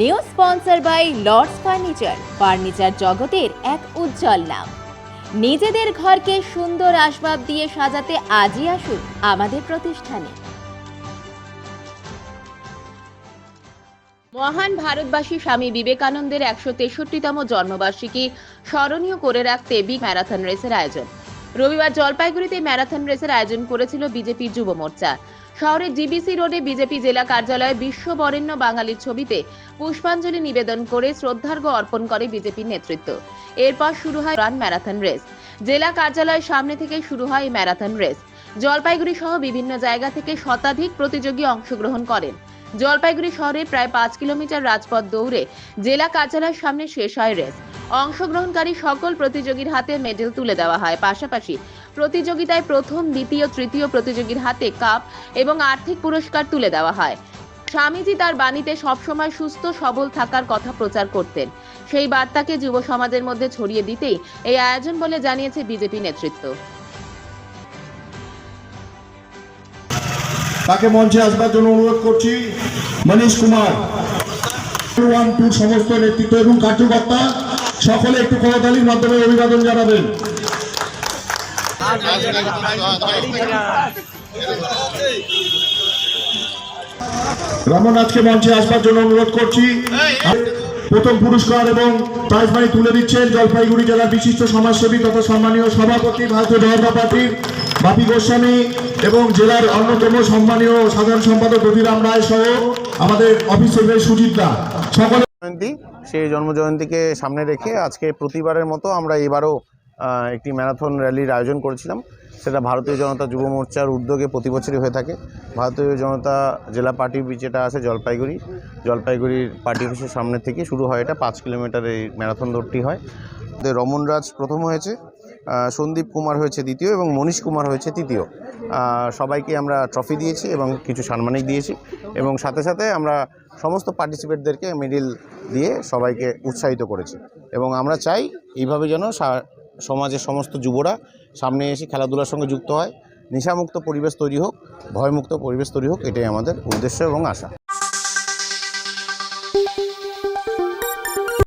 New sponsor by Lords furniture জগতের এক উজ্জ্বল নাম। নিজেদের ঘরকে সুন্দর আসবাব দিয়ে সাজাতে আজই আসুন আমাদের প্রতিষ্ঠানে। মহান ভারতবাসী স্বামী বিবেকানন্দের 163তম জন্মবার্ষিকী স্মরণীয় করে রাখতে বিগ ম্যারাথন রেসের আয়োজন। রবিবার জলপাইগুড়িতে ম্যারাথন রেসের আয়োজন করেছিল বিজেপির যুব মোর্চা। শহরের জিবিসি রোডে বিজেপি জেলা কার্যালয়ে বিশ্ববরেণ্য বাঙালির ছবিতে পুষ্পাঞ্জলি নিবেদন করে শ্রদ্ধার্ঘ্য অর্পণ করে বিজেপির নেতৃত্ব। এরপর শুরু হয় রান ম্যারাথন রেস। জেলা কার্যালয়ের সামনে থেকে শুরু হয় এই ম্যারাথন রেস। জলপাইগুড়ি সহ বিভিন্ন জায়গা থেকে শতাধিক প্রতিযোগী অংশগ্রহণ করেন। জলপাইগুড়ি শহরে প্রায় 5 কিলোমিটার রাজপথ দৌড়ে জেলা কার্যালয়ের সামনে শেষ হয় রেস। অংশগ্রহণকারী সকল প্রতিযোগীর হাতে মেডেল তুলে দেওয়া হয়। পাশাপাশি প্রতিযোগিতায় প্রথম, দ্বিতীয়, তৃতীয় প্রতিযোগীর হাতে কাপ এবং আর্থিক পুরস্কার তুলে দেওয়া হয়। স্বামীজি তার বাণীতে সবসময় সুস্থ সবল থাকার কথা প্রচার করতেন। সেই বার্তাকে যুব সমাজের মধ্যে ছড়িয়ে দিতেই এই আয়োজন বলে জানিয়েছে বিজেপি নেতৃত্ব। তাকে মঞ্চে আসবার জন্য অনুরোধ করছি মনীশ কুমার। সমস্ত নেতৃত্ব এবং কার্যকর্তা সকলে একটু করতালির মাধ্যমে অভিবাদন জানাবেন। রমনাথকে মঞ্চে আসবার জন্য অনুরোধ করছি। প্রথম পুরস্কার এবং প্রাইজ মানি তুলে দিচ্ছেন জলপাইগুড়ি জেলার বিশিষ্ট সমাজসেবী তথা সম্মানীয় সভাপতি ভারতীয় জনতা পার্টির বাপি গোস্বামী এবং জেলার অন্যতম সম্মানীয় সাধারণ সম্পাদক রবিরাম রায় সহ আমাদের অফিস সেক্রেটারি সুজিত দা। সকলে সেই জন্মজয়ন্তীকে সামনে রেখে আজকে প্রতিবারের মতো আমরা এবারও একটি ম্যারাথন র্যালির আয়োজন করেছিলাম। সেটা ভারতীয় জনতা যুব মোর্চার উদ্যোগে প্রতি বছরই হয়ে থাকে। ভারতীয় জনতা জেলা পার্টি যেটা আছে জলপাইগুড়ির পার্টি অফিসের সামনে থেকে শুরু হয়। এটা 5 কিলোমিটার এই ম্যারাথন দৌড়টি হয়। রমন রাজ প্রথম হয়েছে, সন্দীপ কুমার হয়েছে দ্বিতীয় এবং মনীশ কুমার হয়েছে তৃতীয়। সবাইকে আমরা ট্রফি দিয়েছি এবং কিছু সম্মানিক দিয়েছি এবং সাথে সাথে আমরা সমস্ত পার্টিসিপেটদেরকে মেডেল দিয়ে সবাইকে উৎসাহিত করেছি এবং আমরা চাই এইভাবে যেন সমাজের সমস্ত যুবরা সামনে এসে খেলাধুলার সঙ্গে যুক্ত হয়, নেশামুক্ত পরিবেশ তৈরি হোক, ভয়মুক্ত পরিবেশ তৈরি হোক, এটাই আমাদের উদ্দেশ্য এবং আশা।